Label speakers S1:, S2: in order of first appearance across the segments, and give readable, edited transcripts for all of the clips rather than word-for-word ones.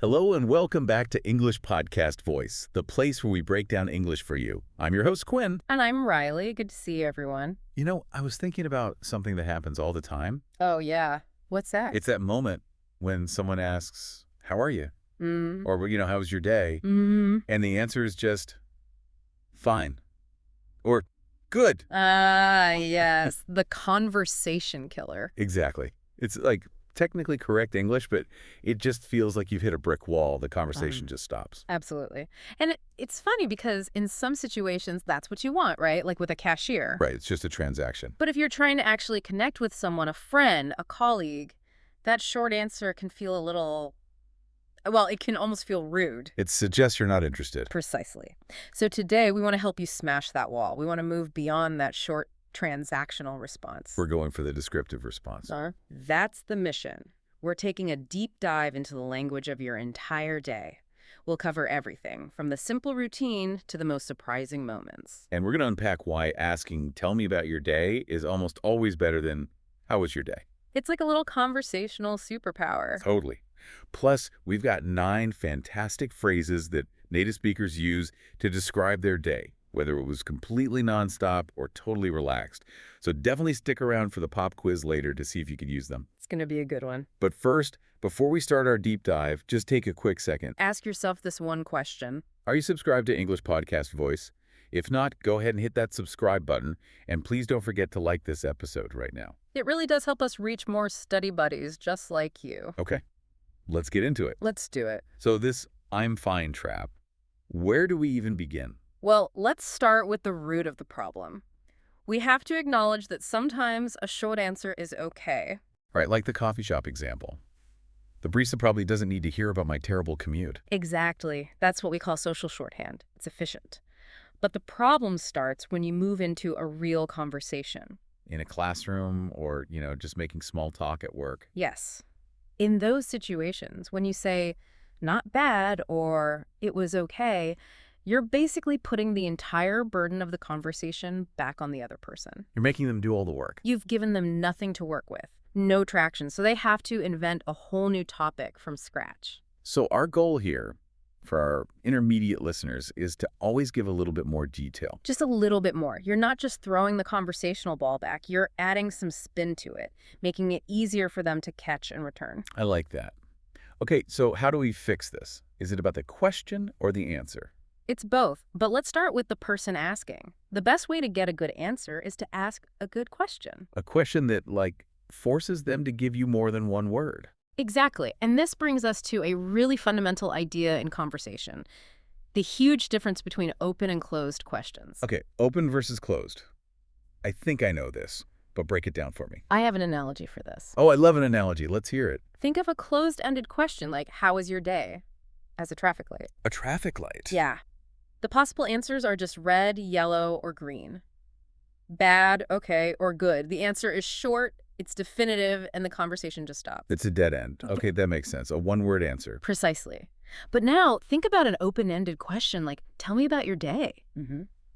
S1: Hello and welcome back to English Podcast Voice, the place where we break down English for you. I'm your host, Quinn.
S2: And I'm Riley. Good to see you, everyone.
S1: You know, I was thinking about something that happens all the time.
S2: Oh, yeah. What's that?
S1: It's that moment when someone asks, how are you?
S2: Mm.
S1: Or, how was your day?
S2: Mm-hmm.
S1: And the answer is just, fine. Or, good.
S2: Yes. The conversation killer.
S1: Exactly. It's like technically correct English, but it just feels like you've hit a brick wall. The conversation just stops.
S2: Absolutely. And it's funny because in some situations, that's what you want, right? Like with a cashier.
S1: Right. It's just a transaction.
S2: But if you're trying to actually connect with someone, a friend, a colleague, that short answer can feel a little, well, it can almost feel rude.
S1: It suggests you're not interested.
S2: Precisely. So today we want to help you smash that wall. We want to move beyond that short transactional response.
S1: We're going for the descriptive response.
S2: That's the mission. We're taking a deep dive into the language of your entire day. We'll cover everything, from the simple routine to the most surprising moments.
S1: And we're going to unpack why asking, tell me about your day, is almost always better than, how was your day?
S2: It's like a little conversational superpower.
S1: Totally. Plus, we've got 9 fantastic phrases that native speakers use to describe their day, whether it was completely nonstop or totally relaxed. So definitely stick around for the pop quiz later to see if you could use them.
S2: It's going to be a good one.
S1: But first, before we start our deep dive, just take a quick second.
S2: Ask yourself this one question.
S1: Are you subscribed to English Podcast Voice? If not, go ahead and hit that subscribe button, and please don't forget to like this episode right now.
S2: It really does help us reach more study buddies just like you.
S1: Okay, let's get into it.
S2: Let's do it.
S1: So this I'm fine trap, where do we even begin?
S2: Well, let's start with the root of the problem. We have to acknowledge that sometimes a short answer is okay.
S1: Right, like the coffee shop example. The barista probably doesn't need to hear about my terrible commute.
S2: Exactly. That's what we call social shorthand. It's efficient. But the problem starts when you move into a real conversation.
S1: In a classroom or, just making small talk at work.
S2: Yes. In those situations, when you say, not bad or it was okay, you're basically putting the entire burden of the conversation back on the other person.
S1: You're making them do all the work.
S2: You've given them nothing to work with, no traction, so they have to invent a whole new topic from scratch.
S1: So our goal here for our intermediate listeners is to always give a little bit more detail.
S2: Just a little bit more. You're not just throwing the conversational ball back, you're adding some spin to it, making it easier for them to catch and return.
S1: I like that. Okay, so how do we fix this? Is it about the question or the answer?
S2: It's both, but let's start with the person asking. The best way to get a good answer is to ask a good question.
S1: A question that, forces them to give you more than one word.
S2: Exactly. And this brings us to a really fundamental idea in conversation. The huge difference between open and closed questions.
S1: Okay, open versus closed. I think I know this, but break it down for me.
S2: I have an analogy for this.
S1: Oh, I love an analogy. Let's hear it.
S2: Think of a closed-ended question like, how was your day? As a traffic light.
S1: A traffic light?
S2: Yeah. The possible answers are just red, yellow, or green. Bad, okay, or good. The answer is short, it's definitive, and the conversation just stops.
S1: It's a dead end. Okay, that makes sense. A one-word answer.
S2: Precisely. But now, think about an open-ended question like, tell me about your day.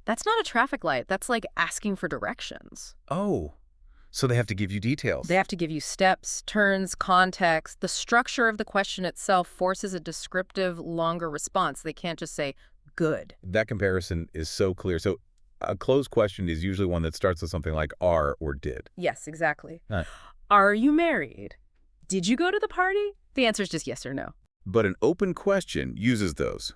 S2: That's not a traffic light. That's like asking for directions.
S1: Oh, so they have to give you details.
S2: They have to give you steps, turns, context. The structure of the question itself forces a descriptive, longer response. They can't just say, good.
S1: That comparison is so clear. So a closed question is usually one that starts with something like are or did.
S2: Yes, exactly. Are you married? Did you go to the party? The answer is just yes or no.
S1: But an open question uses those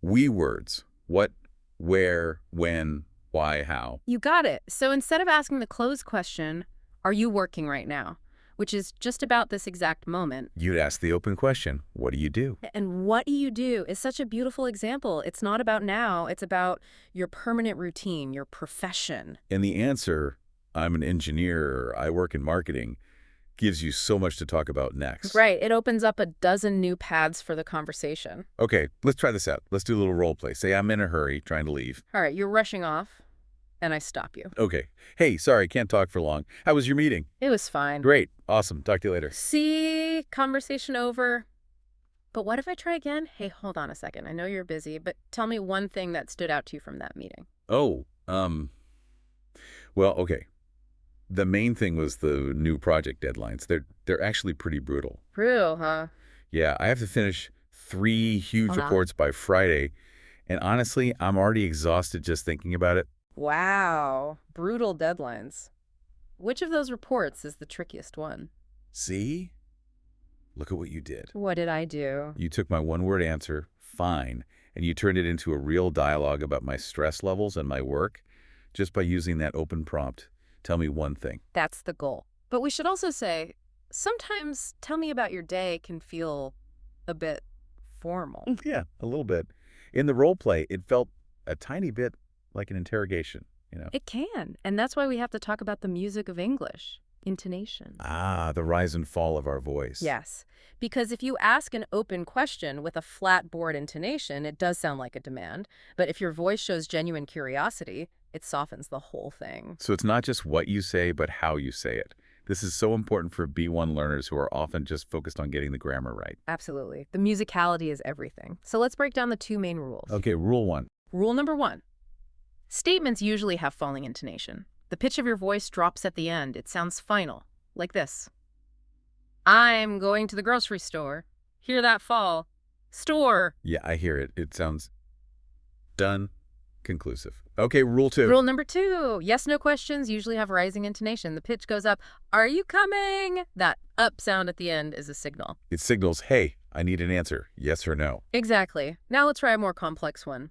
S1: we words. What, where, when, why, how.
S2: You got it. So instead of asking the closed question, are you working right now? Which is just about this exact moment.
S1: You'd ask the open question, what do you do?
S2: And what do you do is such a beautiful example. It's not about now. It's about your permanent routine, your profession.
S1: And the answer, I'm an engineer, or I work in marketing, gives you so much to talk about next.
S2: Right. It opens up a dozen new paths for the conversation.
S1: Okay, let's try this out. Let's do a little role play. Say I'm in a hurry, trying to leave.
S2: All right, you're rushing off, and I stop you.
S1: Okay. Hey, sorry, can't talk for long. How was your meeting?
S2: It was fine.
S1: Great. Awesome. Talk to you later.
S2: See, conversation over. But what if I try again? Hey, hold on a second. I know you're busy, but tell me one thing that stood out to you from that meeting.
S1: Oh, well, okay. The main thing was the new project deadlines. They're actually pretty brutal.
S2: Brutal, huh?
S1: Yeah, I have to finish 3 huge
S2: Uh-huh.
S1: reports by Friday, and honestly, I'm already exhausted just thinking about it.
S2: Wow, brutal deadlines. Which of those reports is the trickiest one?
S1: See? Look at what you did.
S2: What did I do?
S1: You took my one-word answer, fine, and you turned it into a real dialogue about my stress levels and my work just by using that open prompt. Tell me one thing.
S2: That's the goal. But we should also say, sometimes tell me about your day can feel a bit formal.
S1: Yeah, a little bit. In the role play, it felt a tiny bit like an interrogation.
S2: It can, and that's why we have to talk about the music of English, intonation.
S1: Ah, the rise and fall of our voice.
S2: Yes, because if you ask an open question with a flat board intonation, it does sound like a demand. But if your voice shows genuine curiosity, it softens the whole thing.
S1: So it's not just what you say, but how you say it. This is so important for B1 learners who are often just focused on getting the grammar right.
S2: Absolutely. The musicality is everything. So let's break down the two main rules.
S1: Okay, rule 1.
S2: Rule number 1. Statements usually have falling intonation. The pitch of your voice drops at the end. It sounds final, like this. I'm going to the grocery store. Hear that fall. Store.
S1: Yeah, I hear it. It sounds done, conclusive. Okay, rule 2.
S2: Rule number 2. Yes/no questions usually have rising intonation. The pitch goes up. Are you coming? That up sound at the end is a signal.
S1: It signals, hey, I need an answer, yes or no.
S2: Exactly. Now let's try a more complex one.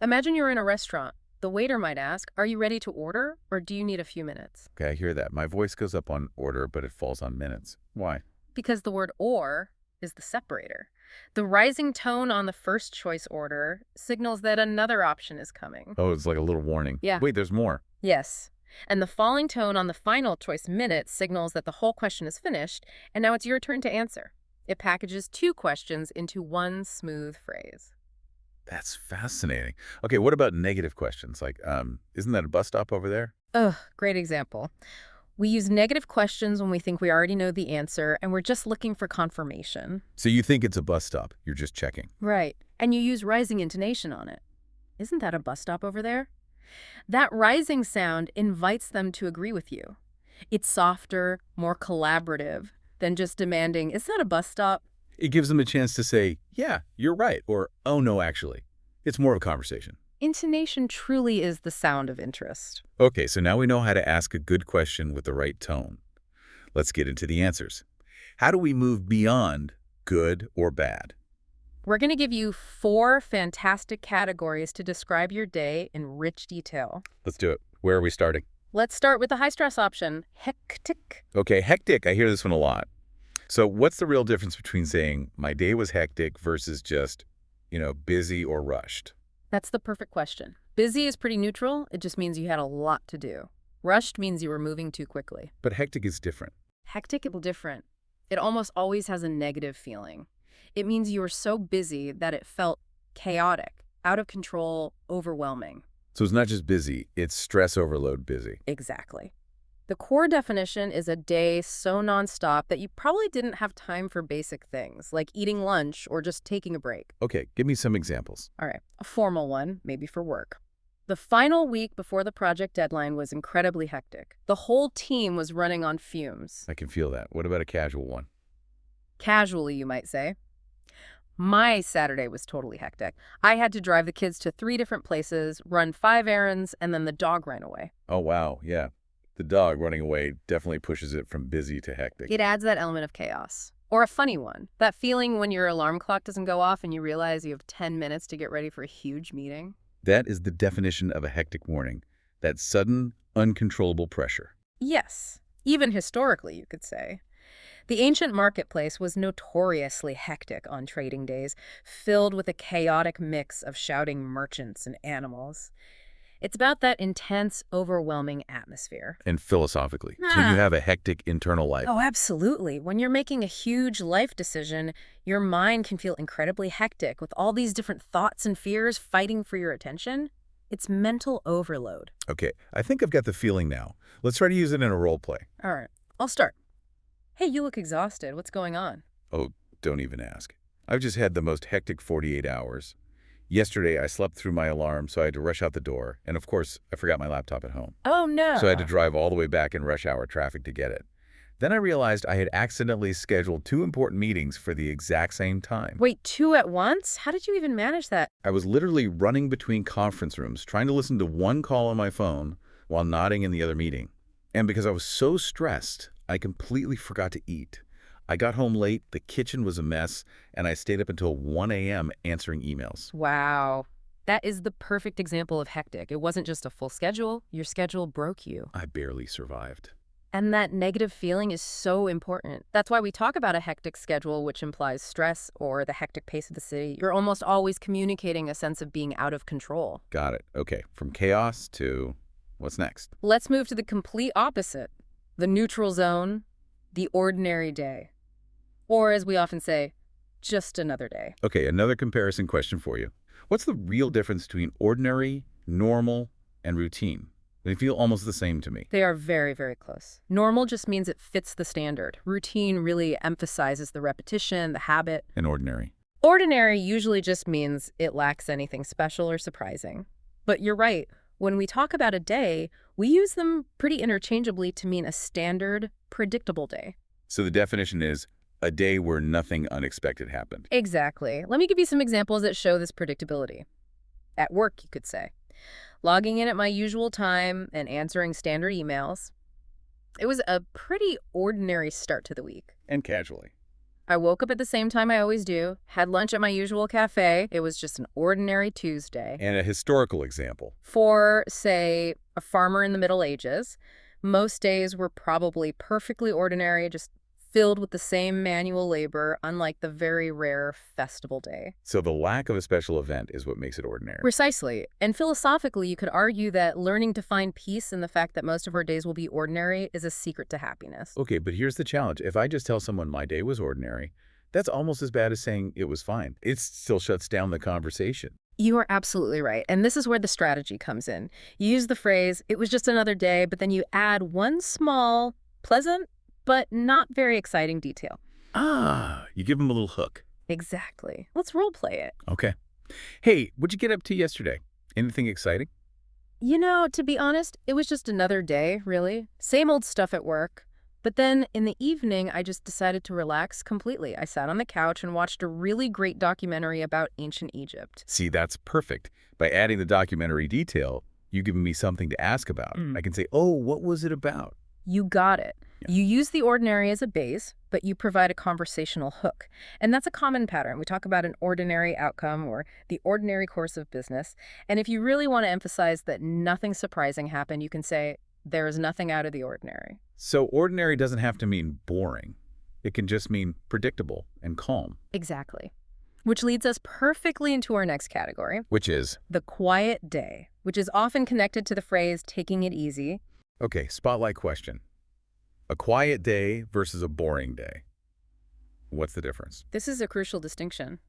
S2: Imagine you're in a restaurant. The waiter might ask, are you ready to order, or do you need a few minutes?
S1: Okay, I hear that. My voice goes up on order, but it falls on minutes. Why?
S2: Because the word or is the separator. The rising tone on the first choice order signals that another option is coming.
S1: Oh, it's like a little warning.
S2: Yeah.
S1: Wait, there's more.
S2: Yes. And the falling tone on the final choice minute signals that the whole question is finished, and now it's your turn to answer. It packages two questions into one smooth phrase.
S1: That's fascinating. Okay, what about negative questions? Like, isn't that a bus stop over there?
S2: Ugh, great example. We use negative questions when we think we already know the answer and we're just looking for confirmation.
S1: So you think it's a bus stop. You're just checking.
S2: Right. And you use rising intonation on it. Isn't that a bus stop over there? That rising sound invites them to agree with you. It's softer, more collaborative than just demanding, is that a bus stop?
S1: It gives them a chance to say, yeah, you're right, or, oh, no, actually. It's more of a conversation.
S2: Intonation truly is the sound of interest.
S1: Okay, so now we know how to ask a good question with the right tone. Let's get into the answers. How do we move beyond good or bad?
S2: We're going to give you 4 fantastic categories to describe your day in rich detail.
S1: Let's do it. Where are we starting?
S2: Let's start with the high-stress option, hectic.
S1: Okay, hectic. I hear this one a lot. So what's the real difference between saying my day was hectic versus just, busy or rushed?
S2: That's the perfect question. Busy is pretty neutral. It just means you had a lot to do. Rushed means you were moving too quickly.
S1: But hectic is different.
S2: Hectic is different. It almost always has a negative feeling. It means you were so busy that it felt chaotic, out of control, overwhelming.
S1: So it's not just busy, it's stress overload busy.
S2: Exactly. The core definition is a day so nonstop that you probably didn't have time for basic things, like eating lunch or just taking a break.
S1: Okay, give me some examples.
S2: All right, a formal one, maybe for work. The final week before the project deadline was incredibly hectic. The whole team was running on fumes.
S1: I can feel that. What about a casual one?
S2: Casually, you might say. My Saturday was totally hectic. I had to drive the kids to 3 different places, run 5 errands, and then the dog ran away.
S1: Oh, wow, yeah. The dog running away definitely pushes it from busy to hectic.
S2: It adds that element of chaos. Or a funny one, that feeling when your alarm clock doesn't go off and you realize you have 10 minutes to get ready for a huge meeting.
S1: That is the definition of a hectic morning. That sudden, uncontrollable pressure.
S2: Yes, even historically, you could say. The ancient marketplace was notoriously hectic on trading days, filled with a chaotic mix of shouting merchants and animals. It's about that intense, overwhelming atmosphere.
S1: And philosophically. So you have a hectic internal life.
S2: Oh, absolutely. When you're making a huge life decision, your mind can feel incredibly hectic with all these different thoughts and fears fighting for your attention. It's mental overload.
S1: Okay, I think I've got the feeling now. Let's try to use it in a role play.
S2: All right, I'll start. Hey, you look exhausted. What's going on?
S1: Oh, don't even ask. I've just had the most hectic 48 hours. Yesterday, I slept through my alarm, so I had to rush out the door. And of course, I forgot my laptop at home.
S2: Oh, no.
S1: So I had to drive all the way back in rush hour traffic to get it. Then I realized I had accidentally scheduled two important meetings for the exact same time.
S2: Wait, two at once? How did you even manage that?
S1: I was literally running between conference rooms, trying to listen to one call on my phone while nodding in the other meeting. And because I was so stressed, I completely forgot to eat. I got home late, the kitchen was a mess, and I stayed up until 1 a.m. answering emails.
S2: Wow. That is the perfect example of hectic. It wasn't just a full schedule. Your schedule broke you.
S1: I barely survived.
S2: And that negative feeling is so important. That's why we talk about a hectic schedule, which implies stress or the hectic pace of the city. You're almost always communicating a sense of being out of control.
S1: Got it. Okay, from chaos to what's next?
S2: Let's move to the complete opposite. The neutral zone, the ordinary day. Or as we often say, just another day.
S1: Okay, another comparison question for you. What's the real difference between ordinary, normal, and routine? They feel almost the same to me.
S2: They are very, very close. Normal just means it fits the standard. Routine really emphasizes the repetition, the habit.
S1: And ordinary.
S2: Ordinary usually just means it lacks anything special or surprising. But you're right. When we talk about a day, we use them pretty interchangeably to mean a standard, predictable day.
S1: So the definition is a day where nothing unexpected happened.
S2: Exactly. Let me give you some examples that show this predictability. At work, you could say. Logging in at my usual time and answering standard emails. It was a pretty ordinary start to the week.
S1: And casually.
S2: I woke up at the same time I always do, had lunch at my usual cafe. It was just an ordinary Tuesday.
S1: And a historical example.
S2: For, say, a farmer in the Middle Ages, most days were probably perfectly ordinary, just filled with the same manual labor, unlike the very rare festival day.
S1: So the lack of a special event is what makes it ordinary.
S2: Precisely. And philosophically, you could argue that learning to find peace in the fact that most of our days will be ordinary is a secret to happiness.
S1: Okay, but here's the challenge. If I just tell someone my day was ordinary, that's almost as bad as saying it was fine. It still shuts down the conversation.
S2: You are absolutely right. And this is where the strategy comes in. You use the phrase, it was just another day, but then you add one small, pleasant, but not very exciting detail.
S1: You give them a little hook.
S2: Exactly. Let's role play it.
S1: Okay. Hey, what'd you get up to yesterday? Anything exciting?
S2: You know, to be honest, it was just another day, really. Same old stuff at work. But then in the evening, I just decided to relax completely. I sat on the couch and watched a really great documentary about ancient Egypt.
S1: See, that's perfect. By adding the documentary detail, you've given me something to ask about. I can say, oh, what was it about?
S2: You got it.
S1: Yeah.
S2: You use the ordinary as a base, but you provide a conversational hook. And that's a common pattern. We talk about an ordinary outcome or the ordinary course of business. And if you really want to emphasize that nothing surprising happened, you can say, there is nothing out of the ordinary.
S1: So ordinary doesn't have to mean boring. It can just mean predictable and calm.
S2: Exactly. Which leads us perfectly into our next category,
S1: Which is,
S2: the quiet day, which is often connected to the phrase taking it easy.
S1: okay, spotlight question. A quiet day versus a boring day. What's the difference?
S2: This is a crucial distinction.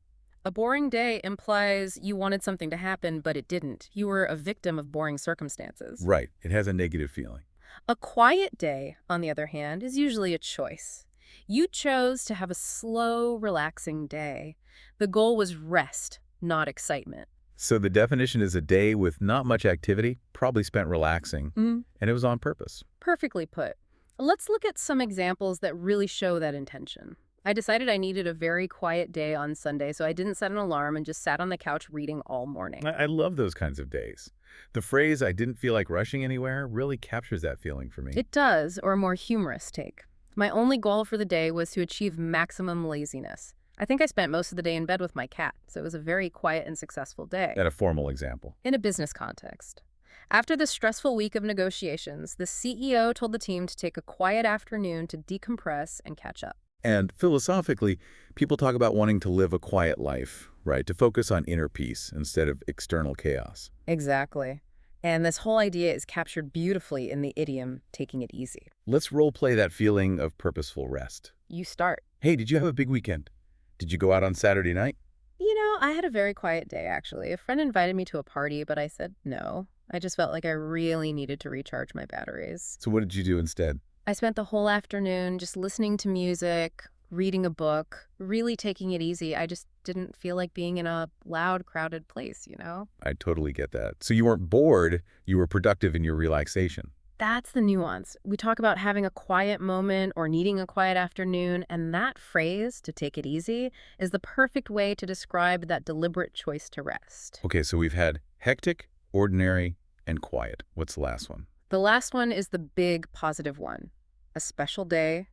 S2: A boring day implies you wanted something to happen, but it didn't. You were a victim of boring circumstances.
S1: Right. It has a negative feeling.
S2: A quiet day, on the other hand, is usually a choice. You chose to have a slow, relaxing day. The goal was rest, not excitement.
S1: So the definition is a day with not much activity, probably spent relaxing, and it was on purpose.
S2: Perfectly put. Let's look at some examples that really show that intention. I decided I needed a very quiet day on Sunday, so I didn't set an alarm and just sat on the couch reading all morning.
S1: I love those kinds of days. The phrase, I didn't feel like rushing anywhere, really captures that feeling for me.
S2: It does, or a more humorous take. My only goal for the day was to achieve maximum laziness. I think I spent most of the day in bed with my cat, so it was a very quiet and successful day.
S1: At a formal example.
S2: In a business context. After the stressful week of negotiations, the CEO told the team to take a quiet afternoon to decompress and catch up.
S1: And philosophically, people talk about wanting to live a quiet life, right? To focus on inner peace instead of external chaos.
S2: Exactly. And this whole idea is captured beautifully in the idiom, taking it easy.
S1: Let's role play that feeling of purposeful rest.
S2: You start.
S1: Hey, did you have a big weekend? Did you go out on Saturday night?
S2: You know, I had a very quiet day, actually. A friend invited me to a party, but I said no. I just felt like I really needed to recharge my batteries.
S1: So what did you do instead?
S2: I spent the whole afternoon just listening to music, reading a book, really taking it easy. I just didn't feel like being in a loud, crowded place, you know?
S1: I totally get that. So you weren't bored, you were productive in your relaxation.
S2: That's the nuance. We talk about having a quiet moment or needing a quiet afternoon, and that phrase, to take it easy, is the perfect way to describe that deliberate choice to rest.
S1: Okay, so we've had hectic, ordinary, and quiet. What's the last one?
S2: The last one is the big positive one. A special day,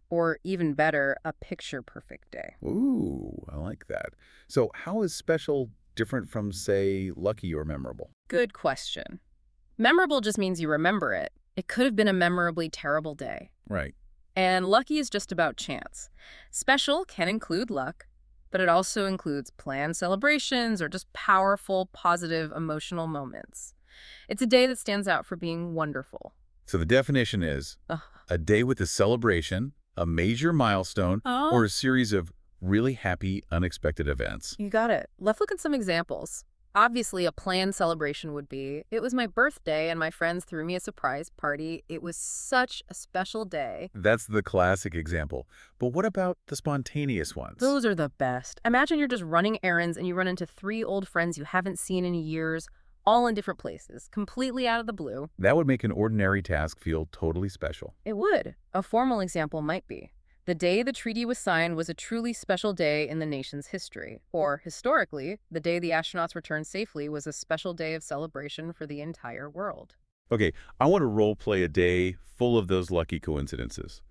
S2: or even better, a picture-perfect day.
S1: Ooh, I like that. So how is special different from, say, lucky or memorable?
S2: Good question. Memorable just means you remember it. It could have been a memorably terrible day.
S1: Right.
S2: And lucky is just about chance. Special can include luck, but it also includes planned celebrations or just powerful, positive, emotional moments. It's a day that stands out for being wonderful.
S1: So the definition is
S2: Ugh.
S1: a day with a celebration, a major milestone,
S2: Oh,
S1: or a series of really happy, unexpected events.
S2: you got it. Let's look at some examples. Obviously, a planned celebration would be, it was my birthday and my friends threw me a surprise party. It was such a special day.
S1: That's the classic example. But what about the spontaneous ones?
S2: Those are the best. Imagine you're just running errands and you run into 3 old friends you haven't seen in years, all in different places, completely out of the blue.
S1: That would make an ordinary task feel totally special.
S2: It would. A formal example might be, the day the treaty was signed was a truly special day in the nation's history. Or, historically, the day the astronauts returned safely was a special day of celebration for the entire world.
S1: Okay, I want to role play a day full of those lucky coincidences.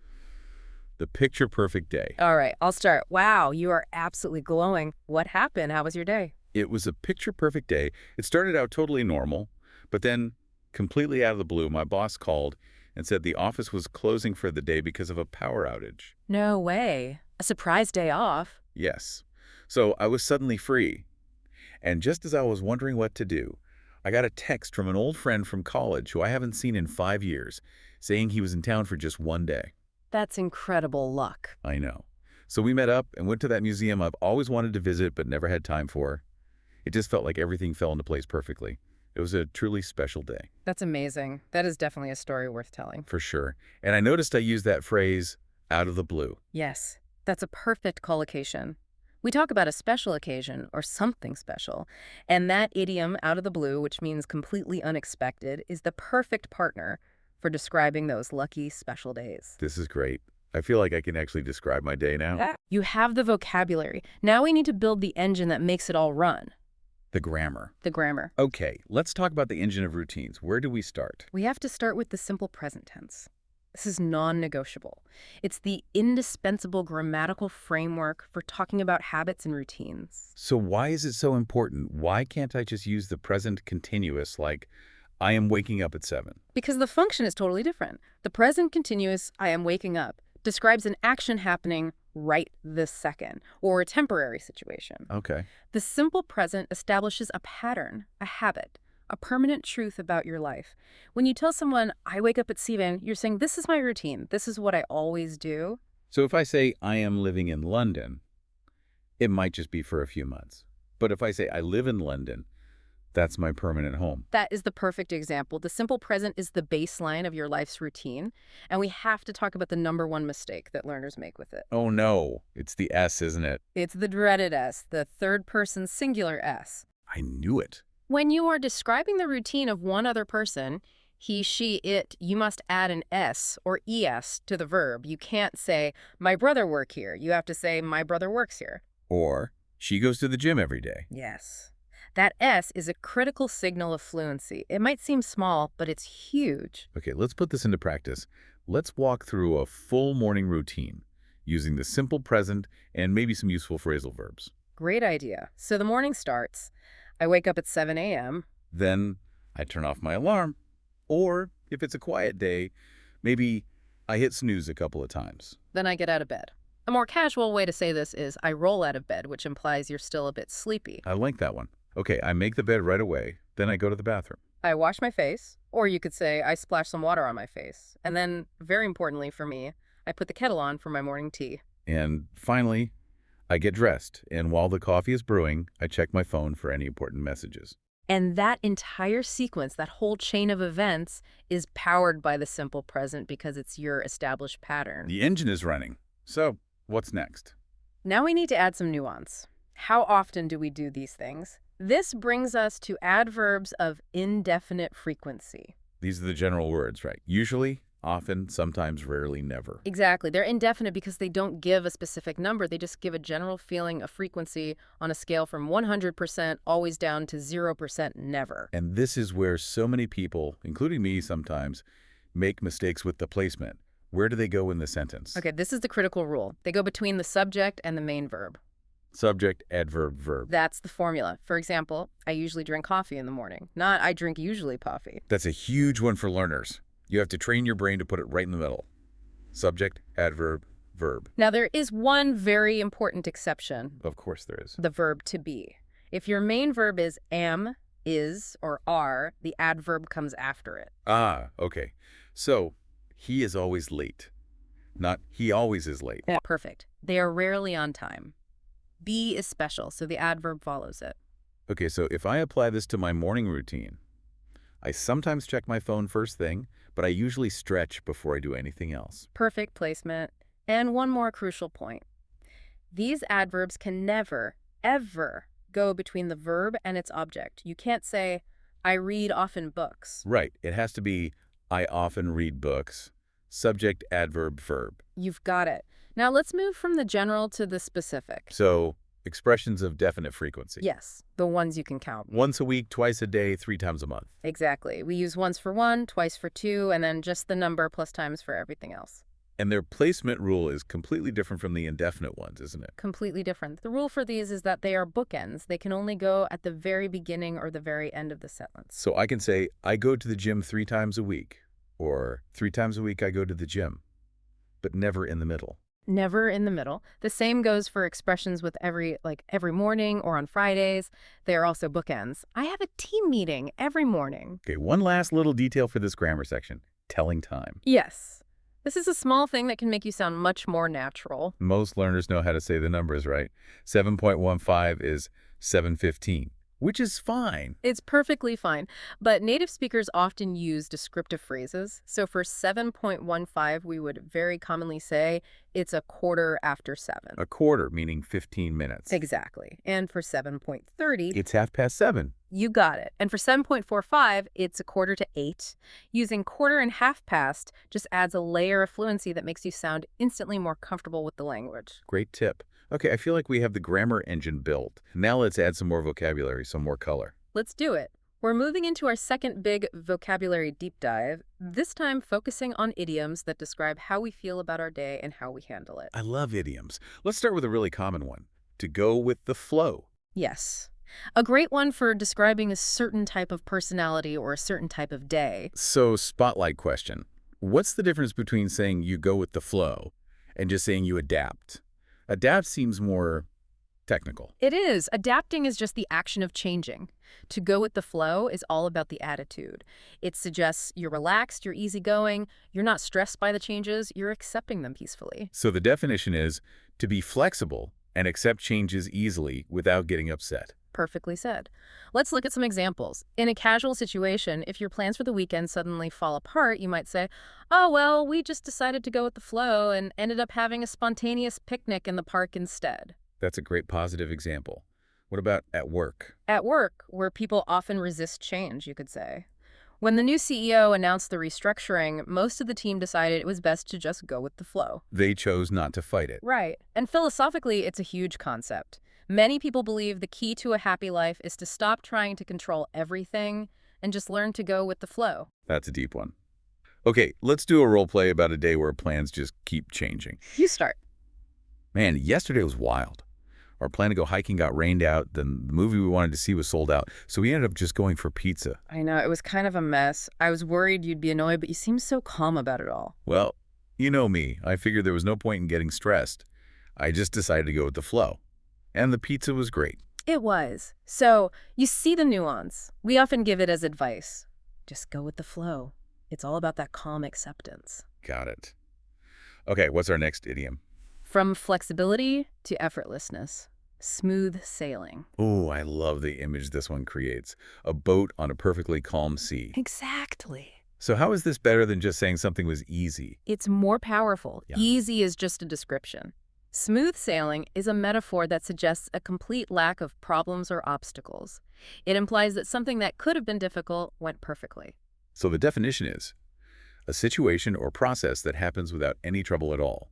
S1: The picture-perfect day.
S2: All right, I'll start. Wow, you are absolutely glowing. What happened? How was your day?
S1: It was a picture-perfect day. It started out totally normal, but then, completely out of the blue, my boss called and said the office was closing for the day because of a power outage.
S2: No way. A surprise day off?
S1: Yes. So I was suddenly free. And just as I was wondering what to do, I got a text from an old friend from college who I haven't seen in 5 years, saying he was in town for just one day.
S2: That's incredible luck.
S1: I know. So we met up and went to that museum I've always wanted to visit but never had time for. It just felt like everything fell into place perfectly. It was a truly special day.
S2: That's amazing. That is definitely a story worth telling.
S1: For sure. And I noticed I used that phrase, out of the blue.
S2: Yes, that's a perfect collocation. We talk about a special occasion or something special, and that idiom, out of the blue, which means completely unexpected, is the perfect partner for describing those lucky special days.
S1: This is great. I feel like I can actually describe my day now.
S2: You have the vocabulary. Now we need to build the engine that makes it all run,
S1: The grammar.
S2: the grammar.
S1: Okay, let's talk about the engine of routines. Where do we start?
S2: We have to start with the simple present tense. This is non-negotiable. It's the indispensable grammatical framework for talking about habits and routines.
S1: So why is it so important? Why can't I just use the present continuous like, I am waking up at 7?
S2: Because the function is totally different. The present continuous, I am waking up, describes an action happening right this second, or a temporary situation.
S1: Okay.
S2: The simple present establishes a pattern, a habit, a permanent truth about your life. When you tell someone, I wake up at 7, you're saying, this is my routine. This is what I always do.
S1: So if I say I am living in London, it might just be for a few months. But if I say I live in London, that's my permanent home.
S2: That is the perfect example. The simple present is the baseline of your life's routine, and we have to talk about the #1 mistake that learners make with it.
S1: Oh no, it's the S, isn't it?
S2: It's the dreaded S, the third-person singular S.
S1: I knew it.
S2: When you are describing the routine of one other person, he, she, it, you must add an S or ES to the verb. You can't say, my brother work here. You have to say, my brother works here.
S1: Or she goes to the gym every day.
S2: Yes. That S is a critical signal of fluency. It might seem small, but it's huge.
S1: Okay, let's put this into practice. Let's walk through a full morning routine using the simple present and maybe some useful phrasal verbs.
S2: Great idea. So the morning starts. I wake up at 7 a.m.
S1: Then I turn off my alarm. Or if it's a quiet day, maybe I hit snooze a couple of times.
S2: Then I get out of bed. A more casual way to say this is I roll out of bed, which implies you're still a bit sleepy.
S1: I like that one. Okay, I make the bed right away. Then I go to the bathroom.
S2: I wash my face, or you could say I splash some water on my face. And then, very importantly for me, I put the kettle on for my morning tea.
S1: And finally, I get dressed. And while the coffee is brewing, I check my phone for any important messages.
S2: And that entire sequence, that whole chain of events, is powered by the simple present because it's your established pattern.
S1: The engine is running. So, what's next?
S2: Now we need to add some nuance. How often do we do these things? This brings us to adverbs of indefinite frequency.
S1: These are the general words, right? Usually, often, sometimes, rarely, never.
S2: Exactly. They're indefinite because they don't give a specific number. They just give a general feeling of frequency on a scale from 100% always down to 0% never.
S1: And this is where so many people, including me sometimes, make mistakes with the placement. Where do they go in the sentence?
S2: Okay, this is the critical rule. They go between the subject and the main verb.
S1: Subject, adverb, verb.
S2: That's the formula. For example, I usually drink coffee in the morning, not I drink usually coffee.
S1: That's a huge one for learners. You have to train your brain to put it right in the middle. Subject, adverb, verb.
S2: Now, there is one very important exception.
S1: Of course there is.
S2: The verb to be. If your main verb is am, is, or are, the adverb comes after it.
S1: Ah, okay. So, he is always late. Not he always is late.
S2: Yeah. Perfect. They are rarely on time. Be is special, so the adverb follows it.
S1: Okay, so if I apply this to my morning routine, I sometimes check my phone first thing, but I usually stretch before I do anything else.
S2: Perfect placement. And one more crucial point. These adverbs can never, ever go between the verb and its object. You can't say, I read often books.
S1: Right. It has to be, I often read books. Subject, adverb, verb.
S2: You've got it. Now let's move from the general to the specific.
S1: So, expressions of definite frequency.
S2: Yes, the ones you can count.
S1: Once a week, twice a day, 3 times a month.
S2: Exactly. We use once for one, twice for two, and then just the number plus times for everything else.
S1: And their placement rule is completely different from the indefinite ones, isn't it?
S2: Completely different. The rule for these is that they are bookends. They can only go at the very beginning or the very end of the sentence.
S1: So I can say, I go to the gym 3 times a week, or 3 times a week I go to the gym, but never in the middle.
S2: Never in the middle. The same goes for expressions with every morning or on Fridays. They are also bookends. I have a team meeting every morning.
S1: Okay, one last little detail for this grammar section, telling time.
S2: Yes. This is a small thing that can make you sound much more natural.
S1: Most learners know how to say the numbers, right? 7.15 is 7:15, which is fine.
S2: It's perfectly fine, but native speakers often use descriptive phrases. So for 7.15, we would very commonly say it's a quarter after 7.
S1: A quarter, meaning 15 minutes.
S2: Exactly. And for 7.30,
S1: It's 7:30.
S2: you got it. And for 7.45, it's a quarter to 8. Using quarter and half past just adds a layer of fluency that makes you sound instantly more comfortable with the language.
S1: Great tip. Okay, I feel like we have the grammar engine built. Now let's add some more vocabulary, some more color.
S2: Let's do it. We're moving into our second big vocabulary deep dive, this time focusing on idioms that describe how we feel about our day and how we handle it.
S1: I love idioms. Let's start with a really common one. To go with the flow.
S2: Yes. A great one for describing a certain type of personality or a certain type of day.
S1: So, spotlight question. What's the difference between saying you go with the flow and just saying you adapt? Adapt seems more technical.
S2: It is. Adapting is just the action of changing. To go with the flow is all about the attitude. It suggests you're relaxed, you're easygoing, you're not stressed by the changes, you're accepting them peacefully.
S1: So the definition is to be flexible and accept changes easily without getting upset.
S2: Perfectly said. Let's look at some examples. In a casual situation, if your plans for the weekend suddenly fall apart, you might say, oh, well, we just decided to go with the flow and ended up having a spontaneous picnic in the park instead.
S1: That's a great positive example. What about at work?
S2: At work, where people often resist change, you could say. When the new CEO announced the restructuring, most of the team decided it was best to just go with the flow.
S1: They chose not to fight it.
S2: Right. And philosophically, it's a huge concept. Many people believe the key to a happy life is to stop trying to control everything and just learn to go with the flow.
S1: That's a deep one. Okay, let's do a role play about a day where plans just keep changing.
S2: You start.
S1: Man, yesterday was wild. Our plan to go hiking got rained out, then the movie we wanted to see was sold out, so we ended up just going for pizza.
S2: I know, it was kind of a mess. I was worried you'd be annoyed, but you seemed so calm about it all.
S1: Well, you know me. I figured there was no point in getting stressed. I just decided to go with the flow. And the pizza was great.
S2: It was. So, you see the nuance. We often give it as advice. Just go with the flow. It's all about that calm acceptance.
S1: Got it. Okay, what's our next idiom?
S2: From flexibility to effortlessness. Smooth sailing.
S1: Oh, I love the image this one creates. A boat on a perfectly calm sea.
S2: Exactly.
S1: So how is this better than just saying something was easy?
S2: It's more powerful.
S1: Yeah.
S2: Easy is just a description. Smooth sailing is a metaphor that suggests a complete lack of problems or obstacles. It implies that something that could have been difficult went perfectly.
S1: So the definition is a situation or process that happens without any trouble at all.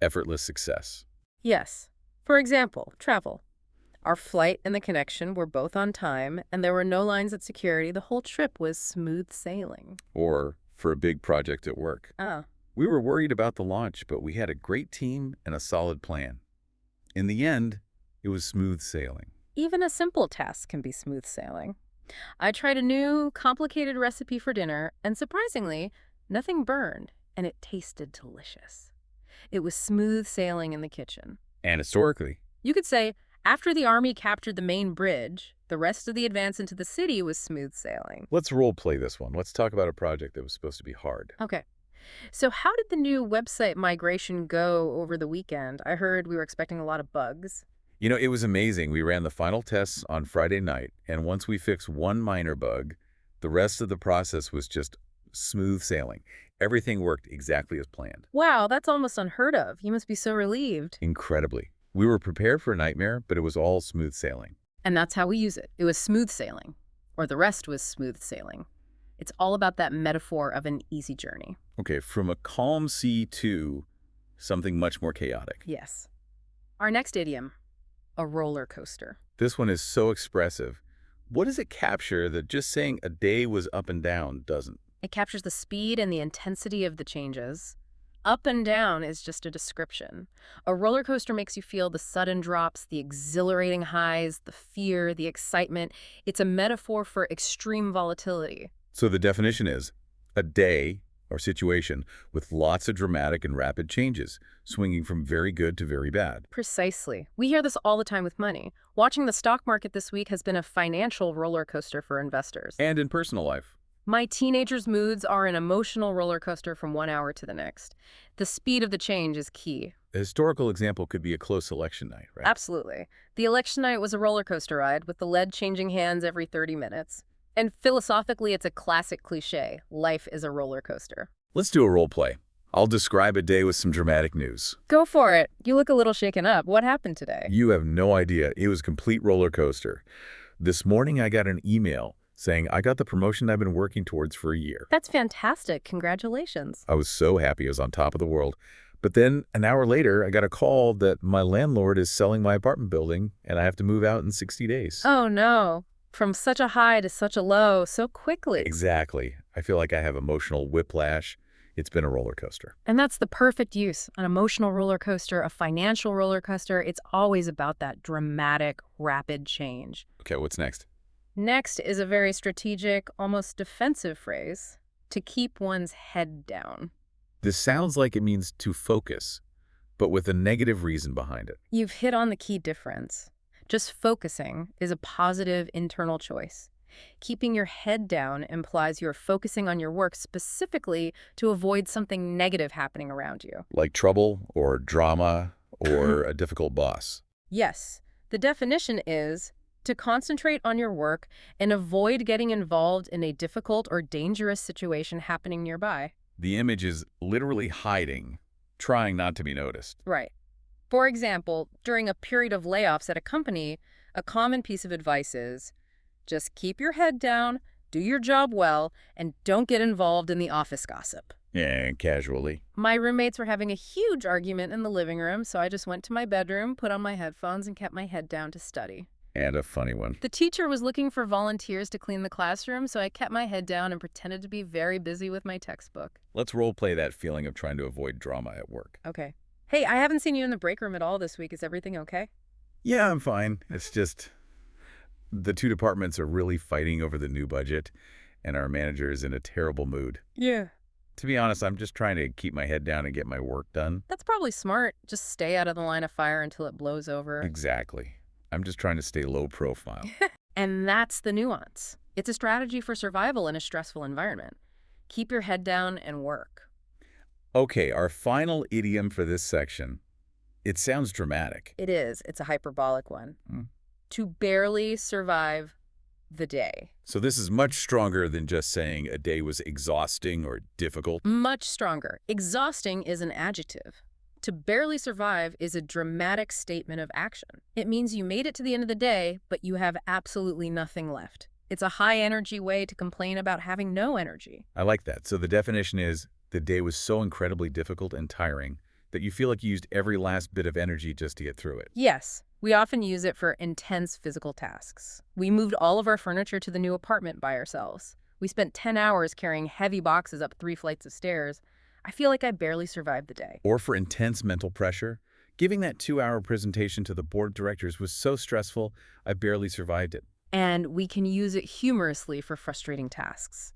S1: Effortless success.
S2: Yes. For example, travel. Our flight and the connection were both on time, and there were no lines at security. The whole trip was smooth sailing.
S1: Or for a big project at work.
S2: Ah,
S1: We were worried about the launch, but we had a great team and a solid plan. In the end, it was smooth sailing.
S2: even a simple task can be smooth sailing. I tried a new, complicated recipe for dinner, and surprisingly, nothing burned, and it tasted delicious. It was smooth sailing in the kitchen.
S1: And historically,
S2: You could say, after the army captured the main bridge, the rest of the advance into the city was smooth sailing.
S1: let's role play this one. Let's talk about a project that was supposed to be hard.
S2: Okay. So how did the new website migration go over the weekend? I heard we were expecting a lot of bugs.
S1: You know, it was amazing. We ran the final tests on Friday night, and once we fixed one minor bug, the rest of the process was just smooth sailing. Everything worked exactly as planned.
S2: Wow, that's almost unheard of. You must be so relieved.
S1: Incredibly. We were prepared for a nightmare, but it was all smooth sailing.
S2: And that's how we use it. It was smooth sailing, or the rest was smooth sailing. It's all about that metaphor of an easy journey.
S1: Okay, from a calm sea to something much more chaotic.
S2: Yes. Our next idiom, a roller coaster.
S1: This one is so expressive. What does it capture that just saying a day was up and down doesn't?
S2: It captures the speed and the intensity of the changes. Up and down is just a description. A roller coaster makes you feel the sudden drops, the exhilarating highs, the fear, the excitement. It's a metaphor for extreme volatility.
S1: So the definition is a day or situation with lots of dramatic and rapid changes, swinging from very good to very bad.
S2: Precisely. We hear this all the time with money. Watching the stock market this week has been a financial roller coaster for investors.
S1: And in personal life.
S2: My teenagers' moods are an emotional roller coaster from one hour to the next. The speed of the change is key.
S1: A historical example could be a close election night, right?
S2: Absolutely. The election night was a roller coaster ride with the lead changing hands every 30 minutes. And philosophically, it's a classic cliche. Life is a roller coaster.
S1: Let's do a role play. I'll describe a day with some dramatic news.
S2: Go for it. You look a little shaken up. What happened today?
S1: You have no idea. It was a complete roller coaster. This morning I got an email saying I got the promotion I've been working towards for a year.
S2: That's fantastic. Congratulations.
S1: I was so happy. I was on top of the world. But then an hour later, I got a call that my landlord is selling my apartment building and I have to move out in 60 days.
S2: Oh, no. From such a high to such a low so quickly.
S1: Exactly. I feel like I have emotional whiplash. It's been a roller coaster.
S2: And that's the perfect use. An emotional roller coaster, a financial roller coaster. It's always about that dramatic, rapid change.
S1: Okay, what's next?
S2: Next is a very strategic, almost defensive phrase, to keep one's head down.
S1: This sounds like it means to focus, but with a negative reason behind it.
S2: You've hit on the key difference. Just focusing is a positive internal choice. Keeping your head down implies you're focusing on your work specifically to avoid something negative happening around you.
S1: Like trouble or drama or a difficult boss.
S2: Yes, the definition is to concentrate on your work and avoid getting involved in a difficult or dangerous situation happening nearby.
S1: The image is literally hiding, trying not to be noticed.
S2: Right. For example, during a period of layoffs at a company, a common piece of advice is just keep your head down, do your job well, and don't get involved in the office gossip.
S1: Yeah, casually.
S2: My roommates were having a huge argument in the living room, so I just went to my bedroom, put on my headphones, and kept my head down to study.
S1: And a funny one.
S2: The teacher was looking for volunteers to clean the classroom, so I kept my head down and pretended to be very busy with my textbook.
S1: Let's role play that feeling of trying to avoid drama at work.
S2: Okay. Hey, I haven't seen you in the break room at all this week. Is everything okay?
S1: Yeah, I'm fine. It's just the two departments are really fighting over the new budget, and our manager is in a terrible mood.
S2: Yeah.
S1: To be honest, I'm just trying to keep my head down and get my work done.
S2: That's probably smart. Just stay out of the line of fire until it blows over.
S1: Exactly. I'm just trying to stay low profile.
S2: And that's the nuance. It's a strategy for survival in a stressful environment. Keep your head down and work.
S1: Okay, our final idiom for this section. It sounds dramatic.
S2: It is. It's a hyperbolic one. To barely survive the day.
S1: So this is much stronger than just saying a day was exhausting or difficult.
S2: Much stronger. Exhausting is an adjective. To barely survive is a dramatic statement of action. It means you made it to the end of the day, but you have absolutely nothing left. It's a high-energy way to complain about having no energy.
S1: I like that. So the definition is the day was so incredibly difficult and tiring that you feel like you used every last bit of energy just to get through it.
S2: Yes, we often use it for intense physical tasks. We moved all of our furniture to the new apartment by ourselves. We spent 10 hours carrying heavy boxes up 3 flights of stairs. I feel like I barely survived the day.
S1: Or for intense mental pressure, giving that 2-hour presentation to the board of directors was so stressful, I barely survived it.
S2: And we can use it humorously for frustrating tasks.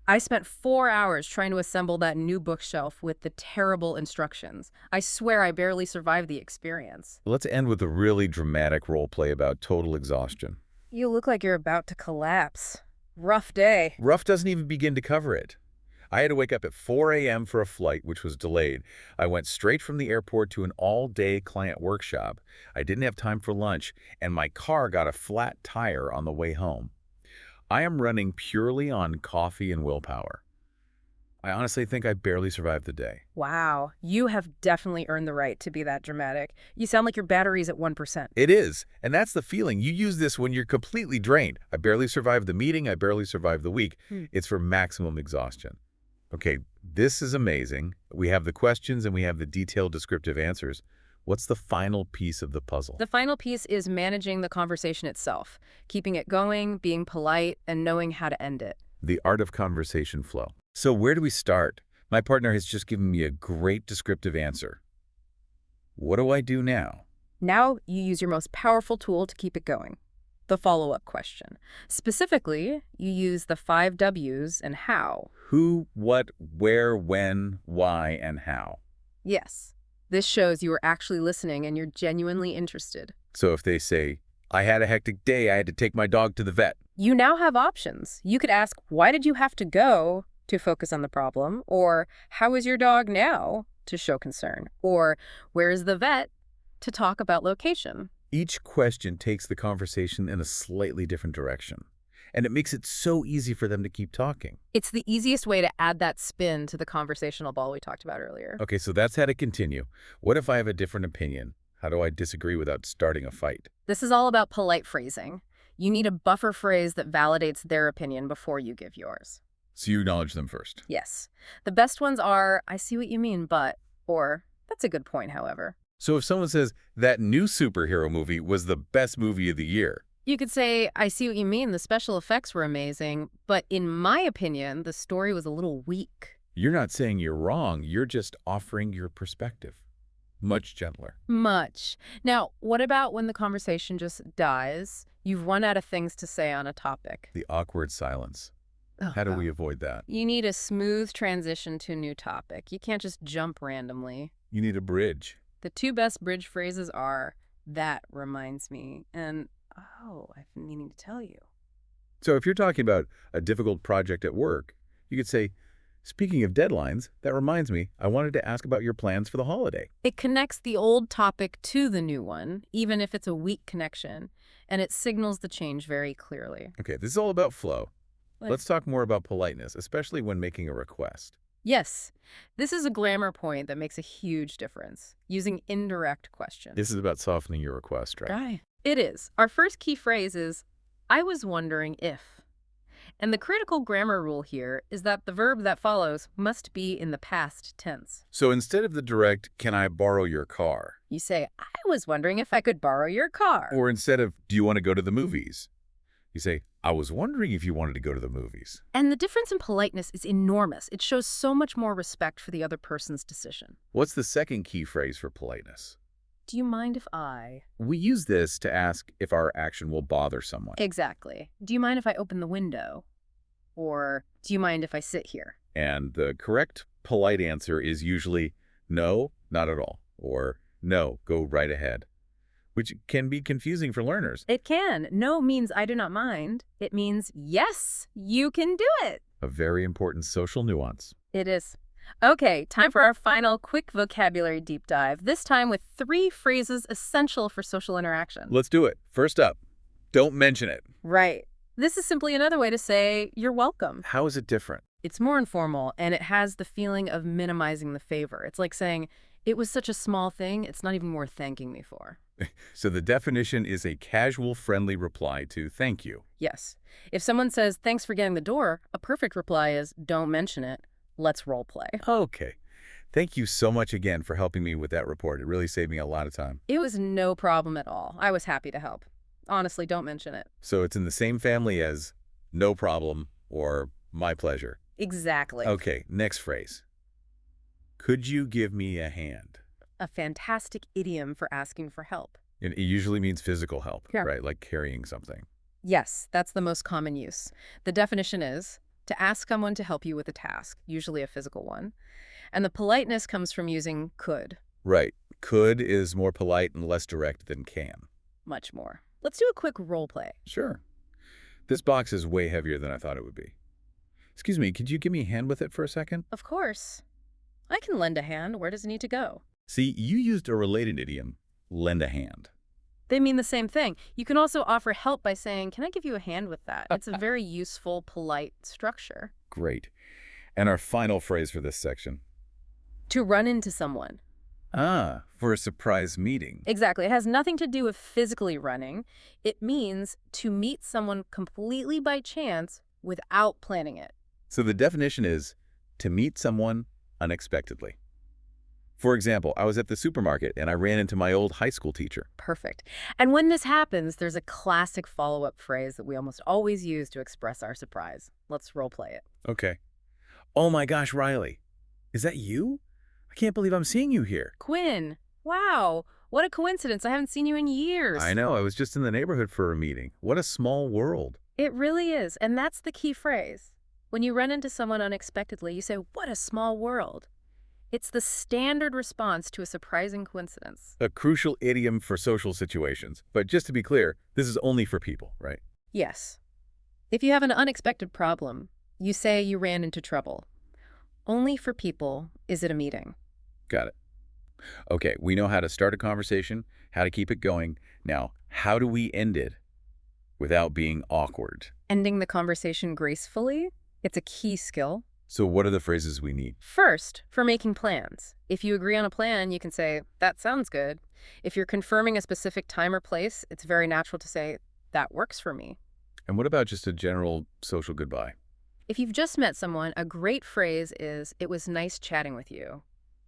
S2: I spent 4 hours trying to assemble that new bookshelf with the terrible instructions. I swear I barely survived the experience.
S1: Let's end with a really dramatic role play about total exhaustion.
S2: You look like you're about to collapse. Rough day.
S1: Rough doesn't even begin to cover it. I had to wake up at 4 a.m. for a flight, which was delayed. I went straight from the airport to an all-day client workshop. I didn't have time for lunch, and my car got a flat tire on the way home. I am running purely on coffee and willpower. I honestly think I barely survived the day.
S2: Wow, you have definitely earned the right to be that dramatic. You sound like your battery's at 1%.
S1: It is, and that's the feeling. You use this when you're completely drained. I barely survived the meeting. I barely survived the week. It's for maximum exhaustion. Okay, this is amazing. We have the questions and we have the detailed descriptive answers. What's the final piece of the puzzle?
S2: The final piece is managing the conversation itself, keeping it going, being polite, and knowing how to end it.
S1: The art of conversation flow. So where do we start? My partner has just given me a great descriptive answer. What do I do now?
S2: Now you use your most powerful tool to keep it going, the follow-up question. Specifically, you use the 5 W's and how.
S1: Who, what, where, when, why, and how.
S2: Yes. This shows you are actually listening and you're genuinely interested.
S1: So if they say, I had a hectic day, I had to take my dog to the vet.
S2: You now have options. You could ask, why did you have to go, to focus on the problem? Or, how is your dog now, to show concern? Or, where is the vet, to talk about location?
S1: Each question takes the conversation in a slightly different direction, and it makes it so easy for them to keep talking.
S2: It's the easiest way to add that spin to the conversational ball we talked about earlier.
S1: Okay, so that's how to continue. What if I have a different opinion? How do I disagree without starting a fight?
S2: This is all about polite phrasing. You need a buffer phrase that validates their opinion before you give yours.
S1: So you acknowledge them first.
S2: Yes. The best ones are, I see what you mean, but, or, that's a good point, however.
S1: So if someone says, that new superhero movie was the best movie of the year,
S2: You could say, I see what you mean, the special effects were amazing, but in my opinion, the story was a little weak.
S1: you're not saying you're wrong, you're just offering your perspective. Much gentler.
S2: Much. Now, what about when the conversation just dies? You've run out of things to say on a topic.
S1: The awkward silence.
S2: Oh,
S1: How do
S2: God.
S1: we avoid that?
S2: You need a smooth transition to a new topic. You can't just jump randomly.
S1: You need a bridge.
S2: The 2 best bridge phrases are, that reminds me, and, oh, I've been meaning to tell you.
S1: So if you're talking about a difficult project at work, you could say, speaking of deadlines, that reminds me, I wanted to ask about your plans for the holiday.
S2: It connects the old topic to the new one, even if it's a weak connection, and it signals the change very clearly.
S1: Okay, this is all about flow.
S2: Like-
S1: Let's talk more about politeness, especially when making a request.
S2: Yes, this is a glamour point that makes a huge difference, using indirect questions.
S1: This is about softening your request, right?
S2: Right. It is. Our first key phrase is, I was wondering if. And the critical grammar rule here is that the verb that follows must be in the past tense.
S1: So instead of the direct, can I borrow your car?
S2: You say, I was wondering if I could borrow your car.
S1: Or instead of, do you want to go to the movies? You say, I was wondering if you wanted to go to the movies.
S2: And the difference in politeness is enormous. It shows so much more respect for the other person's decision.
S1: What's the second key phrase for politeness?
S2: Do you mind if I?
S1: We use this to ask if our action will bother someone.
S2: Exactly. Do you mind if I open the window? Or do you mind if I sit here?
S1: And the correct polite answer is usually, no, not at all. Or, no, go right ahead. Which can be confusing for learners.
S2: It can. No means I do not mind. It means, yes, you can do it.
S1: A very important social nuance.
S2: It is. Okay, time for our final quick vocabulary deep dive, this time with 3 phrases essential for social interaction.
S1: Let's do it. First up, don't mention it.
S2: Right. This is simply another way to say, you're welcome.
S1: How is it different?
S2: It's more informal, and it has the feeling of minimizing the favor. It's like saying, it was such a small thing, it's not even worth thanking me for.
S1: So the definition is a casual, friendly reply to thank you.
S2: Yes. If someone says, thanks for getting the door, a perfect reply is, don't mention it. Let's role play.
S1: Okay. Thank you so much again for helping me with that report. It really saved me a lot of time.
S2: It was no problem at all. I was happy to help. Honestly, don't mention it.
S1: So it's in the same family as no problem or my pleasure.
S2: Exactly.
S1: Okay, next phrase. Could you give me a hand?
S2: A fantastic idiom for asking for help.
S1: It usually means physical help,
S2: Yeah.
S1: right? Like carrying something.
S2: Yes, that's the most common use. The definition is to ask someone to help you with a task, usually a physical one. And the politeness comes from using could,
S1: Right. Could is more polite and less direct than can.
S2: much more. Let's do a quick role play.
S1: Sure. This box is way heavier than I thought it would be. Excuse me, could you give me a hand with it for a second?
S2: Of course. I can lend a hand. Where does it need to go?
S1: See, you used a related idiom, lend a hand.
S2: They mean the same thing. You can also offer help by saying, can I give you a hand with that? It's a very useful, polite structure.
S1: Great. And our final phrase for this section.
S2: To run into someone.
S1: For a surprise meeting.
S2: Exactly. It has nothing to do with physically running. It means to meet someone completely by chance without planning it.
S1: So the definition is to meet someone unexpectedly. For example, I was at the supermarket and I ran into my old high school teacher.
S2: Perfect. And when this happens, there's a classic follow-up phrase that we almost always use to express our surprise. Let's role play it.
S1: Okay. Oh my gosh, Riley. Is that you? I can't believe I'm seeing you here.
S2: Quinn, wow, what a coincidence. I haven't seen you in years.
S1: I know. I was just in the neighborhood for a meeting. What a small world.
S2: It really is. And that's the key phrase. When you run into someone unexpectedly, you say, what a small world. It's the standard response to a surprising coincidence.
S1: A crucial idiom for social situations. But just to be clear, this is only for people, right?
S2: Yes. If you have an unexpected problem, you say you ran into trouble. Only for people is it a meeting.
S1: Got it. Okay, we know how to start a conversation, how to keep it going. Now, how do we end it without being awkward?
S2: Ending the conversation gracefully, it's a key skill.
S1: So what are the phrases we need?
S2: First, for making plans. If you agree on a plan, you can say, that sounds good. If you're confirming a specific time or place, it's very natural to say, that works for me.
S1: And what about just a general social goodbye?
S2: If you've just met someone, a great phrase is, it was nice chatting with you.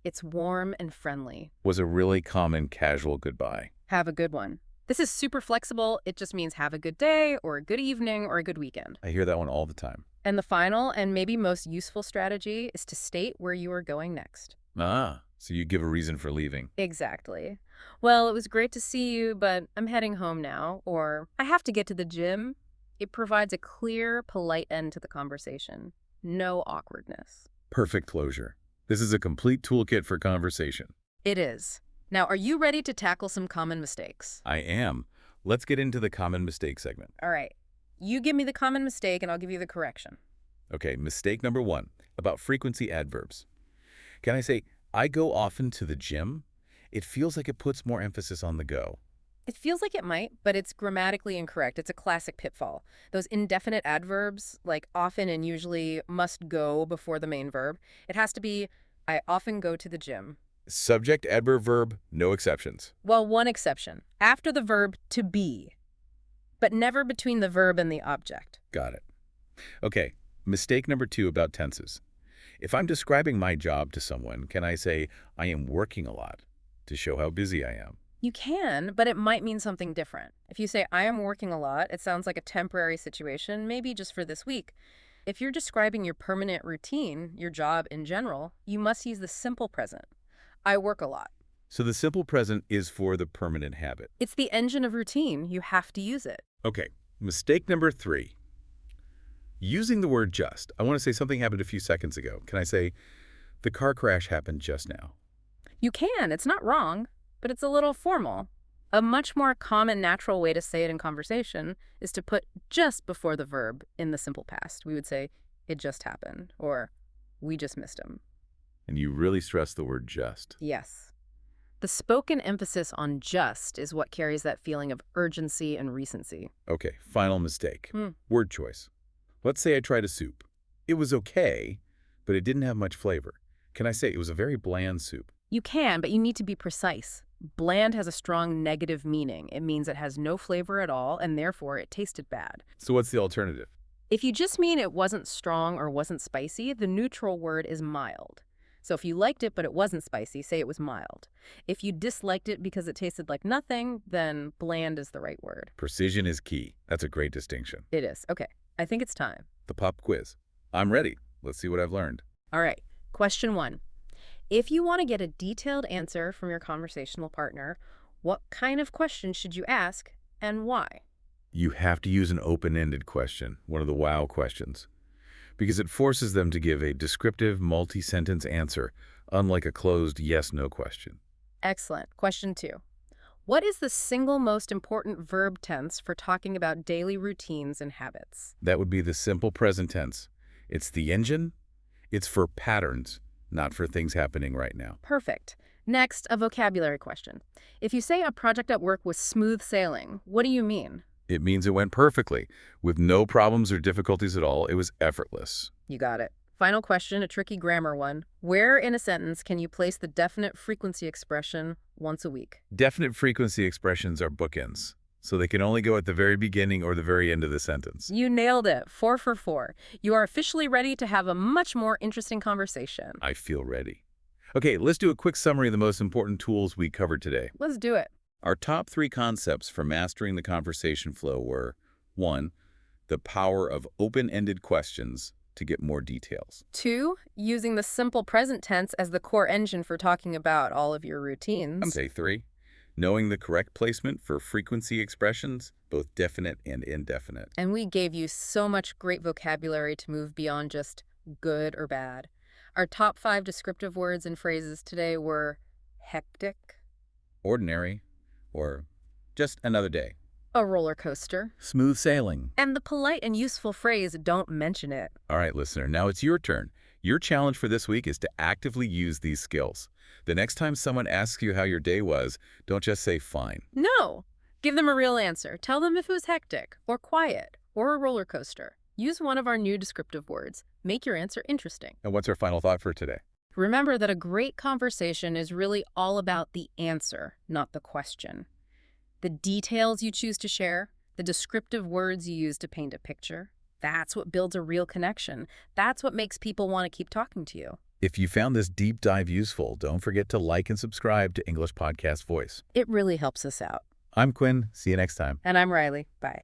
S2: It's warm and friendly.
S1: Was a really common casual goodbye.
S2: Have a good one. This is super flexible. It just means have a good day or a good evening or a good weekend.
S1: I hear that one all the time.
S2: And the final and maybe most useful strategy is to state where you are going next.
S1: So you give a reason for leaving.
S2: Exactly. Well, it was great to see you, but I'm heading home now. Or I have to get to the gym. It provides a clear, polite end to the conversation. No awkwardness.
S1: Perfect closure. This is a complete toolkit for conversation.
S2: It is. Now, are you ready to tackle some common mistakes?
S1: I am. Let's get into the common mistake segment.
S2: All right. You give me the common mistake and I'll give you the correction.
S1: Okay, mistake number 1, about frequency adverbs. Can I say, I go often to the gym? It feels like it puts more emphasis on the go.
S2: It feels like it might, but it's grammatically incorrect. It's a classic pitfall. Those indefinite adverbs, like often and usually, must go before the main verb. It has to be, I often go to the gym.
S1: Subject, adverb, verb, no exceptions.
S2: Well, one exception. After the verb to be, but never between the verb and the object.
S1: Got it. Okay, mistake number 2 about tenses. If I'm describing my job to someone, can I say, I am working a lot, to show how busy I am?
S2: You can, but it might mean something different. If you say, I am working a lot, it sounds like a temporary situation, maybe just for this week. If you're describing your permanent routine, your job in general, you must use the simple present. I work a lot.
S1: So the simple present is for the permanent habit.
S2: It's the engine of routine. You have to use it.
S1: Okay, mistake number 3. Using the word just. I want to say something happened a few seconds ago. Can I say, the car crash happened just now?
S2: You can. It's not wrong, but it's a little formal. A much more common, natural way to say it in conversation is to put just before the verb in the simple past. We would say, it just happened, or we just missed him.
S1: And you really stress the word just.
S2: Yes. The spoken emphasis on just is what carries that feeling of urgency and recency.
S1: Okay, final mistake. Word choice. Let's say I tried a soup. It was okay, but it didn't have much flavor. Can I say it was a very bland soup?
S2: You can, but you need to be precise. Bland has a strong negative meaning. It means it has no flavor at all, and therefore it tasted bad.
S1: So what's the alternative?
S2: If you just mean it wasn't strong or wasn't spicy, the neutral word is mild. So if you liked it but it wasn't spicy, say it was mild. If you disliked it because it tasted like nothing, then bland is the right word.
S1: Precision is key. That's a great distinction.
S2: It is. Okay, I think it's time.
S1: The pop quiz. I'm ready. Let's see what I've learned.
S2: All right, question 1. If you want to get a detailed answer from your conversational partner, what kind of question should you ask and why?
S1: You have to use an open-ended question, one of the wow questions, because it forces them to give a descriptive, multi-sentence answer, unlike a closed yes-no question.
S2: Excellent. Question 2. What is the single most important verb tense for talking about daily routines and habits?
S1: That would be the simple present tense. It's the engine. It's for patterns, not for things happening right now.
S2: Perfect. Next, a vocabulary question. If you say a project at work was smooth sailing, what do you mean?
S1: It means it went perfectly. With no problems or difficulties at all, it was effortless.
S2: You got it. Final question, a tricky grammar one. Where in a sentence can you place the definite frequency expression once a week?
S1: Definite frequency expressions are bookends, so they can only go at the very beginning or the very end of the sentence.
S2: You nailed it. 4 for 4. You are officially ready to have a much more interesting conversation.
S1: I feel ready. Okay, let's do a quick summary of the most important tools we covered today.
S2: Let's do it.
S1: Our top 3 concepts for mastering the conversation flow were 1. The power of open-ended questions to get more details.
S2: 2. Using the simple present tense as the core engine for talking about all of your routines.
S1: Say 3. Knowing the correct placement for frequency expressions, both definite and indefinite.
S2: And we gave you so much great vocabulary to move beyond just good or bad. Our top 5 descriptive words and phrases today were hectic,
S1: Ordinary, or just another day.
S2: a roller coaster,
S1: Smooth sailing.
S2: and the polite and useful phrase, don't mention it.
S1: All right, listener, now it's your turn. Your challenge for this week is to actively use these skills. The next time someone asks you how your day was, don't just say fine.
S2: No! Give them a real answer. Tell them if it was hectic, or quiet, or a roller coaster. Use one of our new descriptive words. Make your answer interesting.
S1: And what's our final thought for today?
S2: Remember that a great conversation is really all about the answer, not the question. The details you choose to share, the descriptive words you use to paint a picture, that's what builds a real connection. That's what makes people want to keep talking to you.
S1: If you found this deep dive useful, don't forget to like and subscribe to English Podcast Voice.
S2: It really helps us out.
S1: I'm Quinn. See you next time.
S2: And I'm Riley. Bye.